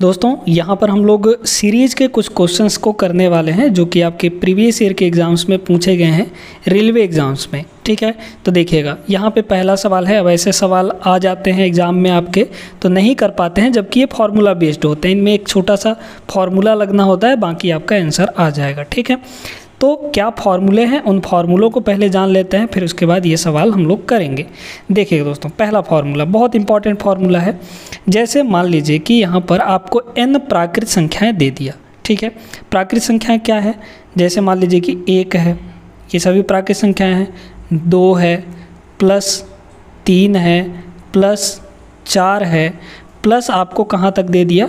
दोस्तों यहाँ पर हम लोग सीरीज के कुछ क्वेश्चंस को करने वाले हैं जो कि आपके प्रीवियस ईयर के एग्ज़ाम्स में पूछे गए हैं, रेलवे एग्ज़ाम्स में। ठीक है, तो देखिएगा यहाँ पे पहला सवाल है। अब ऐसे सवाल आ जाते हैं एग्ज़ाम में आपके तो नहीं कर पाते हैं, जबकि ये फार्मूला बेस्ड होते हैं। इनमें एक छोटा सा फार्मूला लगना होता है, बाकी आपका आंसर आ जाएगा। ठीक है, तो क्या फार्मूले हैं, उन फार्मूलों को पहले जान लेते हैं, फिर उसके बाद ये सवाल हम लोग करेंगे। देखिए दोस्तों, पहला फार्मूला बहुत इंपॉर्टेंट फार्मूला है। जैसे मान लीजिए कि यहाँ पर आपको n प्राकृत संख्याएं दे दिया। ठीक है, प्राकृत संख्याएं क्या है, जैसे मान लीजिए कि 1 है, ये सभी प्राकृत संख्याएं हैं, 2 है, +3 है, +4 है, प्लस आपको कहाँ तक दे दिया,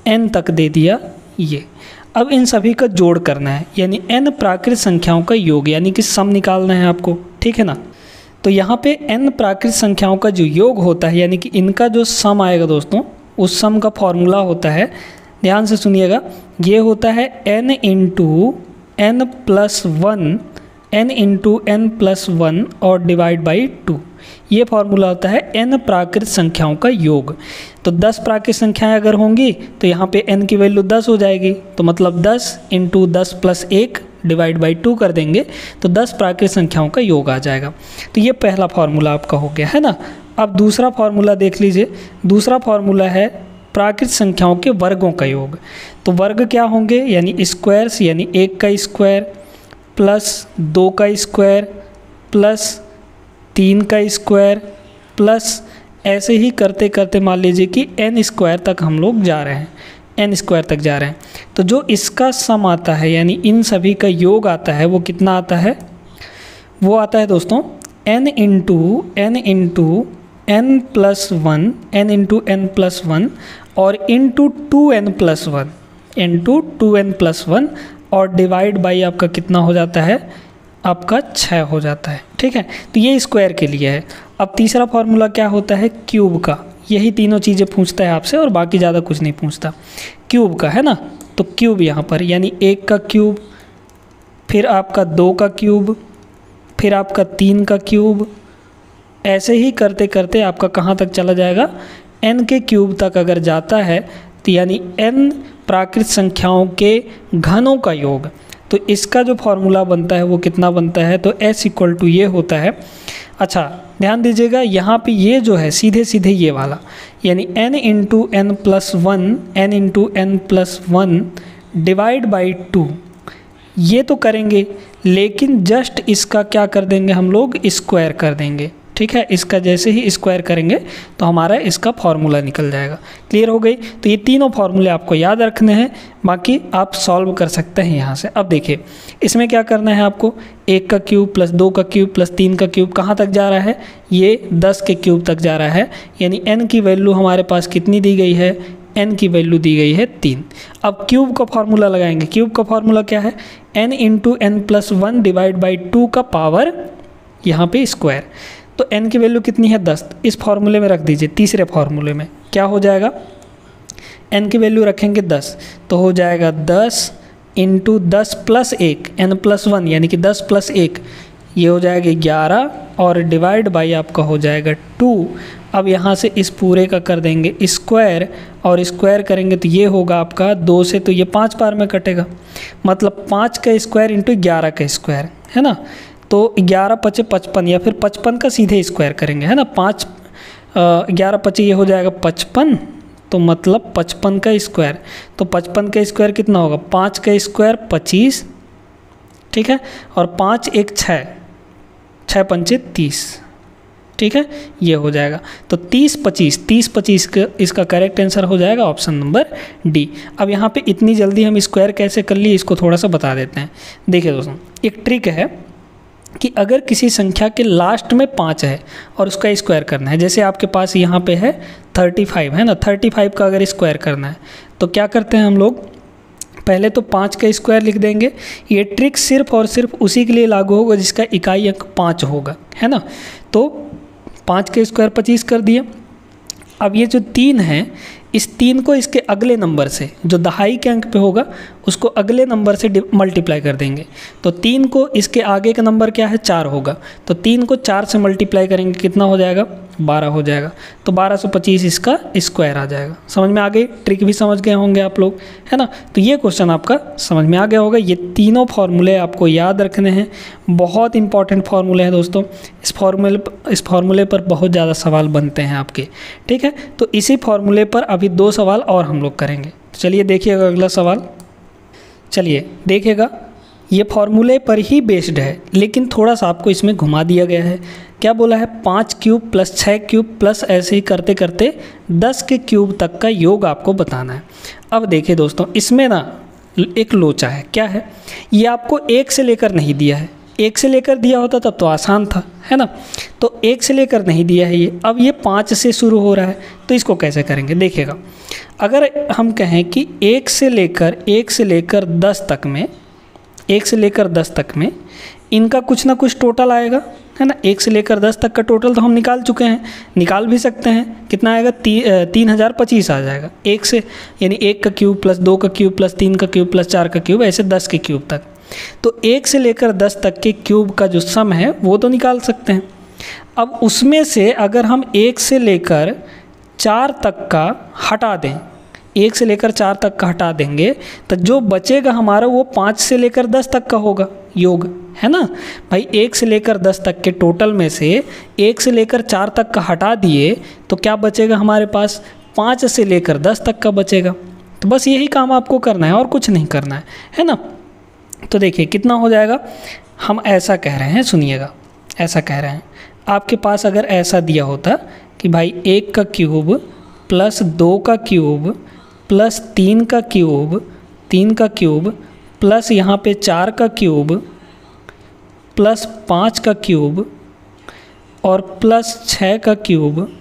n तक दे दिया ये। अब इन सभी का जोड़ करना है, यानी n प्राकृत संख्याओं का योग, यानी कि सम निकालना है आपको। ठीक है ना, तो यहाँ पे n प्राकृत संख्याओं का जो योग होता है, यानी कि इनका जो सम आएगा दोस्तों, उस सम का फॉर्मूला होता है, ध्यान से सुनिएगा, ये होता है n इंटू n प्लस 1 और डिवाइड बाई 2। ये फार्मूला होता है n प्राकृत संख्याओं का योग। तो 10 प्राकृत संख्याएं अगर होंगी तो यहाँ पे n की वैल्यू 10 हो जाएगी, तो मतलब 10 इंटू 10 प्लस 1 डिवाइड बाई 2 कर देंगे तो 10 प्राकृत संख्याओं का योग आ जाएगा। तो ये पहला फार्मूला आपका हो गया है ना। अब दूसरा फार्मूला देख लीजिए। दूसरा फार्मूला है प्राकृत संख्याओं के वर्गों का योग। तो वर्ग क्या होंगे, यानी स्क्वायर्स, यानी 1 का स्क्वायर प्लस 2 का स्क्वायर प्लस 3 का स्क्वायर प्लस ऐसे ही करते करते मान लीजिए कि n स्क्वायर तक हम लोग जा रहे हैं, n स्क्वायर तक जा रहे हैं। तो जो इसका सम आता है, यानी इन सभी का योग आता है, वो कितना आता है, वो आता है दोस्तों n इंटू n प्लस 1 और इंटू 2n प्लस 1 और डिवाइड बाई आपका कितना हो जाता है, आपका 6 हो जाता है। ठीक है, तो ये स्क्वायर के लिए है। अब तीसरा फार्मूला क्या होता है, क्यूब का। यही तीनों चीज़ें पूछता है आपसे और बाकी ज़्यादा कुछ नहीं पूछता, क्यूब का है ना। तो क्यूब यहाँ पर यानी 1 का क्यूब, फिर आपका 2 का क्यूब, फिर आपका 3 का क्यूब, ऐसे ही करते करते आपका कहाँ तक चला जाएगा, n के क्यूब तक अगर जाता है तो यानी n प्राकृत संख्याओं के घनों का योग। तो इसका जो फार्मूला बनता है वो कितना बनता है, तो s इक्वल टू ये होता है। अच्छा ध्यान दीजिएगा, यहाँ पे ये जो है सीधे सीधे ये वाला, यानी n into n plus 1 divide by 2, ये तो करेंगे, लेकिन जस्ट इसका क्या कर देंगे हम लोग, स्क्वायर कर देंगे। ठीक है, इसका जैसे ही स्क्वायर करेंगे तो हमारा इसका फार्मूला निकल जाएगा। क्लियर हो गई। तो ये तीनों फार्मूले आपको याद रखने हैं, बाकी आप सॉल्व कर सकते हैं यहाँ से। अब देखिए इसमें क्या करना है आपको, 1 का क्यूब प्लस 2 का क्यूब प्लस 3 का क्यूब कहाँ तक जा रहा है, ये 10 के क्यूब तक जा रहा है, यानी n की वैल्यू हमारे पास कितनी दी गई है, n की वैल्यू दी गई है 3। अब क्यूब का फार्मूला लगाएंगे। क्यूब का फार्मूला क्या है, n into n plus 1 divide by 2 का पावर यहाँ पे स्क्वायर। तो n की वैल्यू कितनी है, 10, इस फार्मूले में रख दीजिए। तीसरे फार्मूले में क्या हो जाएगा, n की वैल्यू रखेंगे 10, तो हो जाएगा 10 इंटू 10 प्लस 1 n प्लस 1, यानी कि 10 प्लस 1, ये हो जाएगा 11 और डिवाइड बाई आपका हो जाएगा 2। अब यहाँ से इस पूरे का कर देंगे स्क्वायर, और स्क्वायर करेंगे तो ये होगा आपका 2 से, तो ये 5 बार में कटेगा, मतलब 5 का स्क्वायर इंटू 11 का स्क्वायर है ना। तो 11 × 5 = 55, या फिर 55 का सीधे स्क्वायर करेंगे है ना। 11 × 5 ये हो जाएगा 55, तो मतलब 55 का स्क्वायर। तो 55 का स्क्वायर कितना होगा, 5 का स्क्वायर 25, ठीक है, और 5 × 1 = 6, 6 × 5 = 30। ठीक है, ये हो जाएगा। तो 30 25 का इसका करेक्ट आंसर हो जाएगा ऑप्शन नंबर डी। अब यहाँ पे इतनी जल्दी हम स्क्वायर कैसे कर लिए, इसको थोड़ा सा बता देते हैं। देखिए दोस्तों, एक ट्रिक है कि अगर किसी संख्या के लास्ट में 5 है और उसका स्क्वायर करना है, जैसे आपके पास यहाँ पे है 35 है ना, 35 का अगर स्क्वायर करना है तो क्या करते हैं हम लोग, पहले तो 5 का स्क्वायर लिख देंगे। ये ट्रिक सिर्फ और सिर्फ उसी के लिए लागू होगा जिसका इकाई अंक 5 होगा, है ना। तो 5 का स्क्वायर 25 कर दिया। अब ये जो 3 है, इस 3 को इसके अगले नंबर से, जो दहाई के अंक पे होगा उसको अगले नंबर से मल्टीप्लाई कर देंगे। तो 3 को इसके आगे का नंबर क्या है, 4 होगा, तो 3 को 4 से मल्टीप्लाई करेंगे, कितना हो जाएगा, 12 हो जाएगा। तो 1225 इसका स्क्वायर आ जाएगा। समझ में आ गई, ट्रिक भी समझ गए होंगे आप लोग, है ना। तो ये क्वेश्चन आपका समझ में आ गया होगा। ये तीनों फॉर्मूले आपको याद रखने हैं, बहुत इंपॉर्टेंट फार्मूले हैं दोस्तों। इस फार्मूले पर बहुत ज़्यादा सवाल बनते हैं आपके, ठीक है। तो इसी फार्मूले पर अभी 2 सवाल और हम लोग करेंगे। तो चलिए देखिएगा अगला सवाल। चलिए देखिएगा, ये फार्मूले पर ही बेस्ड है, लेकिन थोड़ा सा आपको इसमें घुमा दिया गया है। क्या बोला है, 5 क्यूब प्लस 6 क्यूब प्लस ऐसे ही करते करते 10 के क्यूब तक का योग आपको बताना है। अब देखिए दोस्तों, इसमें ना एक लोचा है। क्या है, ये आपको 1 से लेकर नहीं दिया है। 1 से लेकर दिया होता तब तो आसान था, है ना। तो 1 से लेकर नहीं दिया है ये। अब ये 5 से शुरू हो रहा है, तो इसको कैसे करेंगे देखिएगा। अगर हम कहें कि 1 से लेकर 10 तक में, 1 से लेकर 10 तक में इनका कुछ ना कुछ टोटल आएगा, है ना। 1 से लेकर 10 तक का टोटल तो हम निकाल चुके हैं, निकाल भी सकते हैं। कितना आएगा, 3025 आ जाएगा 1 से, यानी 1 का क्यूब प्लस 2 का क्यूब प्लस 3 का क्यूब प्लस 4 का क्यूब, ऐसे 10 के क्यूब तक। तो 1 से लेकर 10 तक के क्यूब का जो सम है वो तो निकाल सकते हैं। अब उसमें से अगर हम 1 से लेकर 4 तक का हटा दें, 1 से लेकर 4 तक का हटा देंगे, तो जो बचेगा हमारा वो 5 से लेकर 10 तक का होगा योग, है ना भाई। 1 से लेकर 10 तक के टोटल में से 1 से लेकर 4 तक का हटा दिए तो क्या बचेगा हमारे पास, 5 से लेकर 10 तक का बचेगा। तो बस यही काम आपको करना है और कुछ नहीं करना है ना। तो देखिए कितना हो जाएगा, हम ऐसा कह रहे हैं, सुनिएगा, ऐसा कह रहे हैं, आपके पास अगर ऐसा दिया होता कि भाई 1 का क्यूब प्लस 2 का क्यूब प्लस 3 का क्यूब प्लस यहाँ पे 4 का क्यूब प्लस 5 का क्यूब और प्लस 6 का क्यूब,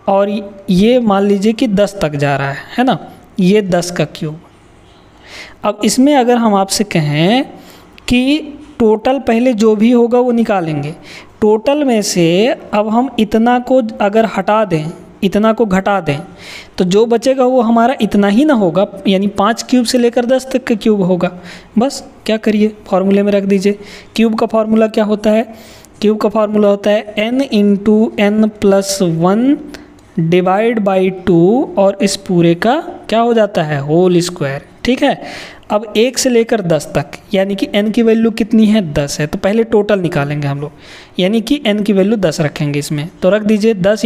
और ये मान लीजिए कि 10 तक जा रहा है ना, ये 10 का क्यूब। अब इसमें अगर हम आपसे कहें कि टोटल पहले जो भी होगा वो निकालेंगे, टोटल में से अब हम इतना को अगर हटा दें, इतना को घटा दें, तो जो बचेगा वो हमारा इतना ही ना होगा, यानी 5 क्यूब से लेकर 10 तक का क्यूब होगा। बस क्या करिए, फार्मूले में रख दीजिए। क्यूब का फार्मूला क्या होता है, क्यूब का फार्मूला होता है n into n plus 1 divide by 2, और इस पूरे का क्या हो जाता है, होल स्क्वायर, ठीक है। अब 1 से लेकर 10 तक, यानी कि n की वैल्यू कितनी है, 10 है, तो पहले टोटल निकालेंगे हम लोग, यानी कि n की वैल्यू 10 रखेंगे इसमें। तो रख दीजिए 10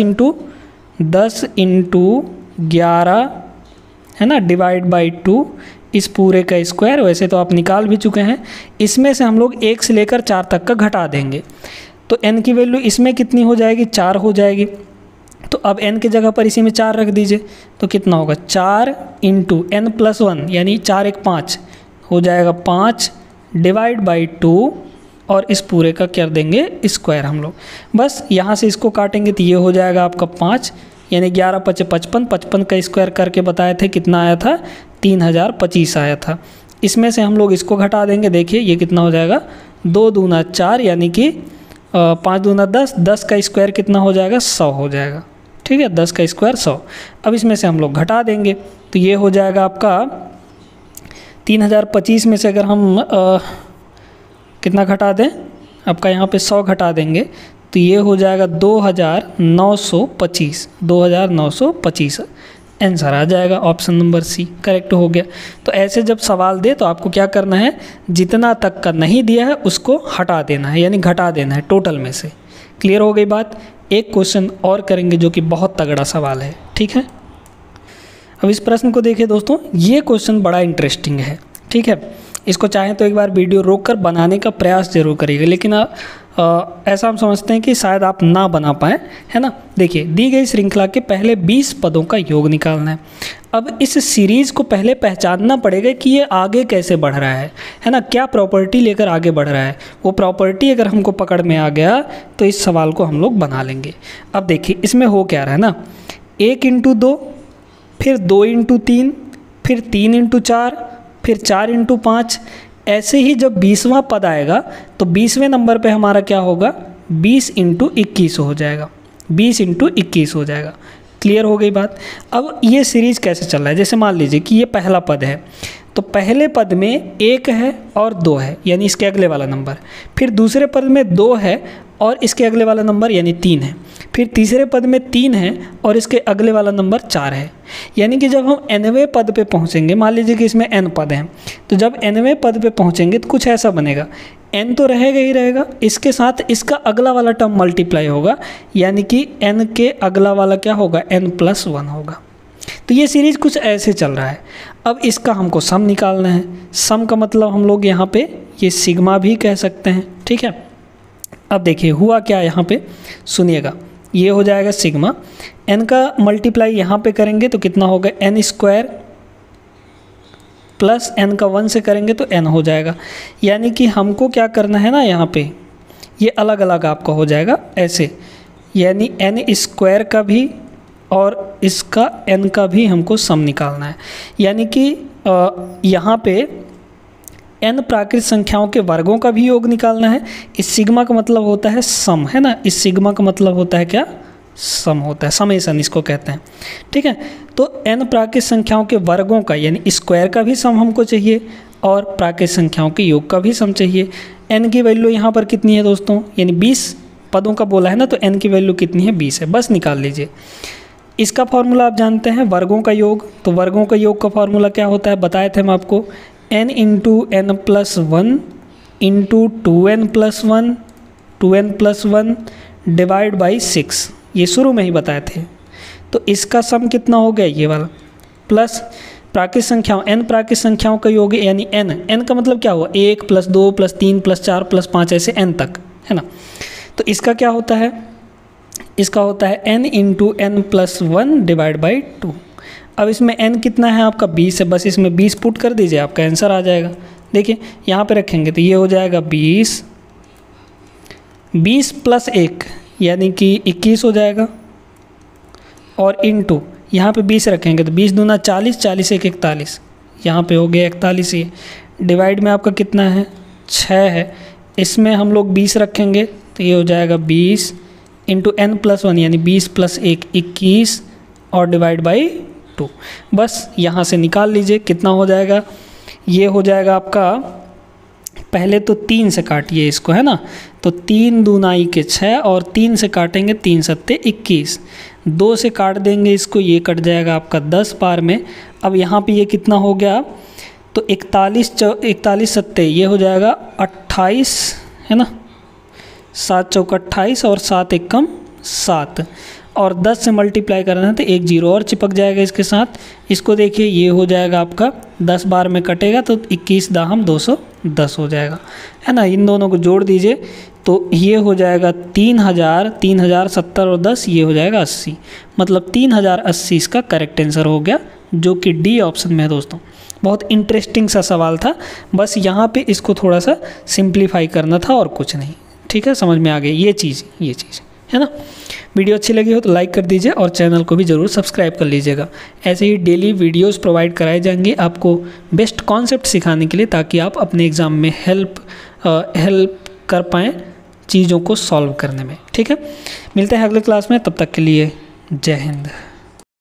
इंटू 11, है ना, डिवाइड बाई 2, इस पूरे का स्क्वायर। वैसे तो आप निकाल भी चुके हैं। इसमें से हम लोग 1 से लेकर 4 तक का घटा देंगे, तो n की वैल्यू इसमें कितनी हो जाएगी, 4 हो जाएगी। तो अब n की जगह पर इसी में 4 रख दीजिए, तो कितना होगा, 4 इंटू n प्लस 1, यानी 4 1 5 हो जाएगा 5 डिवाइड बाई 2, और इस पूरे का कर देंगे स्क्वायर हम लोग। बस यहाँ से इसको काटेंगे तो ये हो जाएगा आपका 5, यानी 11 5 55, 55 का स्क्वायर करके बताए थे कितना आया था, 3025 आया था। इसमें से हम लोग इसको घटा देंगे, देखिए ये कितना हो जाएगा, 2 दूना 4, यानी कि 5 दूना 10, 10 का स्क्वायर कितना हो जाएगा, 100 हो जाएगा, ठीक है, 10 का स्क्वायर 100। अब इसमें से हम लोग घटा देंगे तो ये हो जाएगा आपका 3025 में से अगर हम कितना घटा दें, आपका यहाँ पे 100 घटा देंगे तो ये हो जाएगा 2925 आंसर आ जाएगा। ऑप्शन नंबर सी करेक्ट हो गया। तो ऐसे जब सवाल दे तो आपको क्या करना है, जितना तक का नहीं दिया है उसको हटा देना है, यानी घटा देना है टोटल में से। क्लियर हो गई बात। एक क्वेश्चन और करेंगे जो कि बहुत तगड़ा सवाल है, ठीक है। अब इस प्रश्न को देखिए दोस्तों, ये क्वेश्चन बड़ा इंटरेस्टिंग है, ठीक है। इसको चाहें तो एक बार वीडियो रोककर बनाने का प्रयास जरूर करिएगा, लेकिन ऐसा हम समझते हैं कि शायद आप ना बना पाएँ, है ना। देखिए, दी गई श्रृंखला के पहले 20 पदों का योग निकालना है। अब इस सीरीज़ को पहले पहचानना पड़ेगा कि ये आगे कैसे बढ़ रहा है ना, क्या प्रॉपर्टी लेकर आगे बढ़ रहा है। वो प्रॉपर्टी अगर हमको पकड़ में आ गया तो इस सवाल को हम लोग बना लेंगे। अब देखिए इसमें हो क्या रहा है ना, 1 इंटू 2, फिर 2 इंटू 3, फिर 3 इंटू 4, फिर 4 इंटू 5। ऐसे ही जब 20वां पद आएगा तो 20वें नंबर पे हमारा क्या होगा, 20 इंटू 21 हो जाएगा, 20 इंटू 21 हो जाएगा। क्लियर हो गई बात। अब ये सीरीज कैसे चल रहा है, जैसे मान लीजिए कि ये पहला पद है, तो पहले पद में 1 है और 2 है यानी इसके अगले वाला नंबर, फिर दूसरे पद में 2 है और इसके अगले वाला नंबर यानी 3 है, फिर तीसरे पद में 3 है और इसके अगले वाला नंबर 4 है। यानी कि जब हम nवें पद पे पहुंचेंगे, मान लीजिए कि इसमें n पद हैं, तो जब nवें पद पे पहुंचेंगे तो कुछ ऐसा बनेगा, n तो रहेगा ही रहेगा, इसके साथ इसका अगला वाला टर्म मल्टीप्लाई होगा, यानी कि n के अगला वाला क्या होगा, n+1 होगा। तो ये सीरीज कुछ ऐसे चल रहा है। अब इसका हमको सम निकालना है। सम का मतलब हम लोग यहाँ पे ये सिग्मा भी कह सकते हैं, ठीक है। अब देखिए हुआ क्या यहाँ पे, सुनिएगा, ये हो जाएगा सिग्मा, n का मल्टीप्लाई यहाँ पे करेंगे तो कितना होगा, n² प्लस n का 1 से करेंगे तो n हो जाएगा। यानी कि हमको क्या करना है ना, यहाँ पे ये अलग अलग आपका हो जाएगा ऐसे, यानी n² का भी और इसका n का भी हमको सम निकालना है। यानी कि यहाँ पे n प्राकृत संख्याओं के वर्गों का भी योग निकालना है। इस सिग्मा का मतलब होता है सम, है ना, इस सिग्मा का मतलब होता है क्या, सम होता है, समेशन इसको कहते हैं, ठीक है। तो n प्राकृत संख्याओं के वर्गों का यानी स्क्वायर का भी सम हमको चाहिए और प्राकृत संख्याओं के योग का भी सम चाहिए। n की वैल्यू यहाँ पर कितनी है दोस्तों, यानी 20 पदों का बोला है ना, तो n की वैल्यू कितनी है, 20 है, बस निकाल लीजिए। इसका फॉर्मूला आप जानते हैं, वर्गों का योग, तो वर्गों का योग का फॉर्मूला क्या होता है, बताए थे हम आपको, n × n+1 × 2n+1 divide by 6, ये शुरू में ही बताए थे। तो इसका सम कितना हो गया, ये वाला, प्लस प्राकृत संख्याओं, n प्राकृत संख्याओं का योग यानी n का मतलब क्या हुआ, 1 + 2 + 3 + 4 + 5 ऐसे n तक, है ना। तो इसका क्या होता है, इसका होता है n × n+1 डिवाइड बाई 2। अब इसमें n कितना है आपका, 20 है, बस इसमें 20 पुट कर दीजिए, आपका आंसर आ जाएगा। देखिए यहाँ पे रखेंगे तो ये हो जाएगा 20 + 1 यानी कि 21 हो जाएगा, और इंटू यहाँ पे 20 रखेंगे तो 20 दूना 40, 40 1 41, यहाँ पे हो गया 41। ये डिवाइड में आपका कितना है, 6 है, इसमें हम लोग 20 रखेंगे तो ये हो जाएगा 20 × n+1 यानी 20 + 1 21 और डिवाइड बाई 2। बस यहाँ से निकाल लीजिए कितना हो जाएगा, ये हो जाएगा आपका, पहले तो 3 से काटिए इसको, है ना, तो 3 दूनाई के 6 और 3 से काटेंगे 3 सत्ते 21, 2 से काट देंगे इसको, ये कट जाएगा आपका 10 बार में। अब यहाँ पे ये कितना हो गया, तो 41 सत्ते ये हो जाएगा 28, है ना, 7 चौक 28 और 7 एकम 7, और 10 से मल्टीप्लाई करना है तो 1 0 और चिपक जाएगा इसके साथ। इसको देखिए ये हो जाएगा आपका 10 बार में कटेगा तो 21 दाहम 210 हो जाएगा, है ना। इन दोनों को जोड़ दीजिए तो ये हो जाएगा 3000, 3070 और 10 ये हो जाएगा 80, मतलब 3080 इसका करेक्ट आंसर हो गया, जो कि डी ऑप्शन में है दोस्तों। बहुत इंटरेस्टिंग सा सवाल था, बस यहाँ पे इसको थोड़ा सा सिंप्लीफाई करना था और कुछ नहीं, ठीक है, समझ में आ गई ये चीज़ है ना। वीडियो अच्छी लगी हो तो लाइक कर दीजिए और चैनल को भी ज़रूर सब्सक्राइब कर लीजिएगा। ऐसे ही डेली वीडियोस प्रोवाइड कराए जाएंगे आपको बेस्ट कॉन्सेप्ट सिखाने के लिए, ताकि आप अपने एग्ज़ाम में हेल्प कर पाएँ चीज़ों को सॉल्व करने में, ठीक है। मिलते हैं अगले क्लास में, तब तक के लिए जय हिंद।